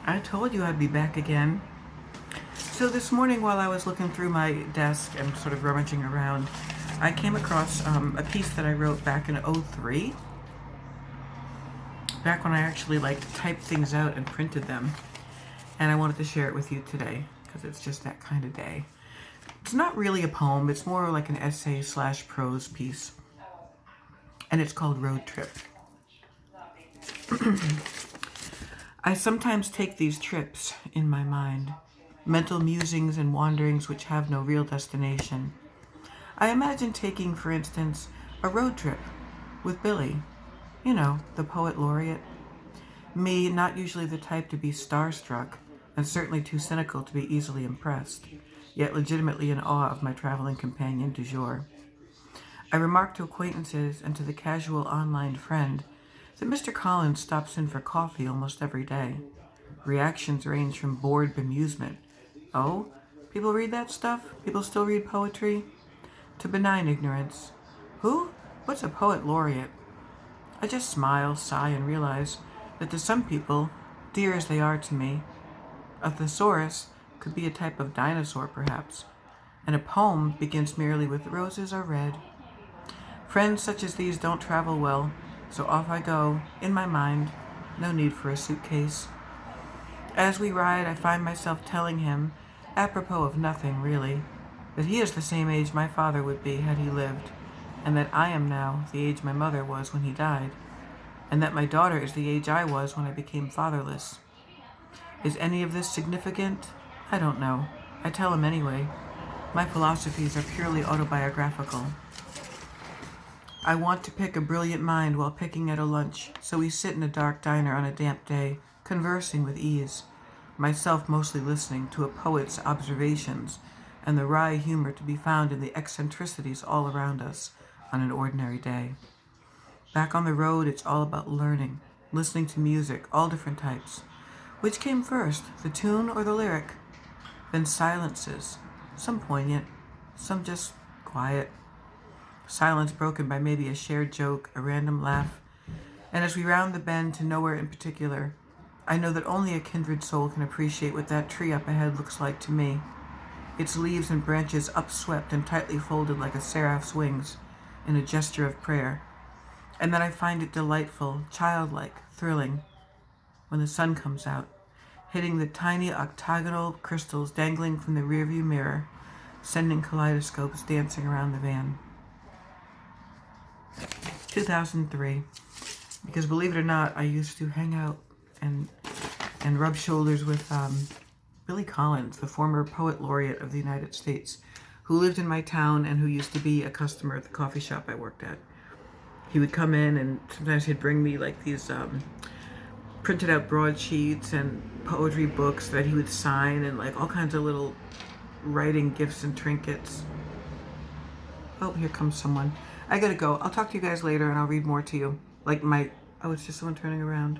I told you I'd be back again. So this morning while I was looking through my desk and sort of rummaging around, I came across a piece that I wrote back in '03, back when I actually typed things out and printed them. And I wanted to share it with you today because it's just that kind of day. It's not really a poem, it's more like an essay slash prose piece. And it's called Road Trip. I sometimes take these trips in my mind, mental musings and wanderings which have no real destination. I imagine taking, for instance, a road trip with Billy, the poet laureate. Me, not usually the type to be starstruck, and certainly too cynical to be easily impressed, yet legitimately in awe of my traveling companion du jour. I remark to acquaintances and to the casual online friend that Mr. Collins stops in for coffee almost every day. Reactions range from bored bemusement. Oh, people read that stuff? People still read poetry? To benign ignorance. Who? What's a poet laureate? I just smile, sigh, and realize that to some people, dear as they are to me, a thesaurus could be a type of dinosaur perhaps, and a poem begins merely with roses are red. Friends such as these don't travel well, so off I go, in my mind, no need for a suitcase. As we ride, I find myself telling him, apropos of nothing really, that he is the same age my father would be had he lived, and that I am now the age my mother was when he died, and that my daughter is the age I was when I became fatherless. Is any of this significant? I don't know. I tell him anyway. My philosophies are purely autobiographical. I want to pick a brilliant mind while picking at a lunch, so we sit in a dark diner on a damp day, conversing with ease, myself mostly listening to a poet's observations and the wry humor to be found in the eccentricities all around us on an ordinary day. Back on the road, it's all about learning, listening to music, all different types. Which came first, the tune or the lyric? Then silences, some poignant, some just quiet. Silence broken by maybe a shared joke, a random laugh. And as we round the bend to nowhere in particular, I know that only a kindred soul can appreciate what that tree up ahead looks like to me. Its leaves and branches upswept and tightly folded like a seraph's wings in a gesture of prayer. And then I find it delightful, childlike, thrilling, when the sun comes out, hitting the tiny octagonal crystals dangling from the rearview mirror, sending kaleidoscopes dancing around the van. 2003. Because believe it or not, I used to hang out and rub shoulders with Billy Collins, the former poet laureate of the United States, who lived in my town and who used to be a customer at the coffee shop I worked at. He would come in and sometimes he'd bring me these printed out broadsheets and poetry books that he would sign and all kinds of little writing gifts and trinkets. Oh, here comes someone. I gotta go. I'll talk to you guys later and I'll read more to you. Oh, it's just someone turning around.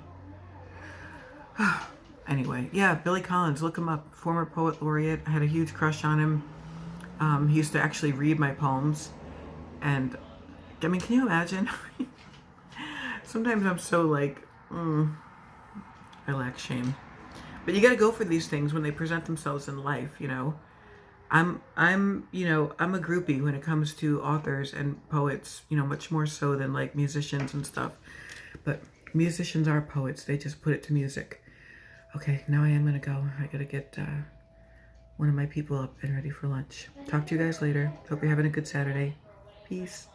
Anyway, yeah, Billy Collins, look him up. Former poet laureate. I had a huge crush on him. He used to actually read my poems. And, I mean, can you imagine? Sometimes I'm so I lack shame. But you gotta go for these things when they present themselves in life. I'm a groupie when it comes to authors and poets, much more so than musicians and stuff. But musicians are poets. They just put it to music. Okay, now I am going to go. I got to get one of my people up and ready for lunch. Talk to you guys later. Hope you're having a good Saturday. Peace.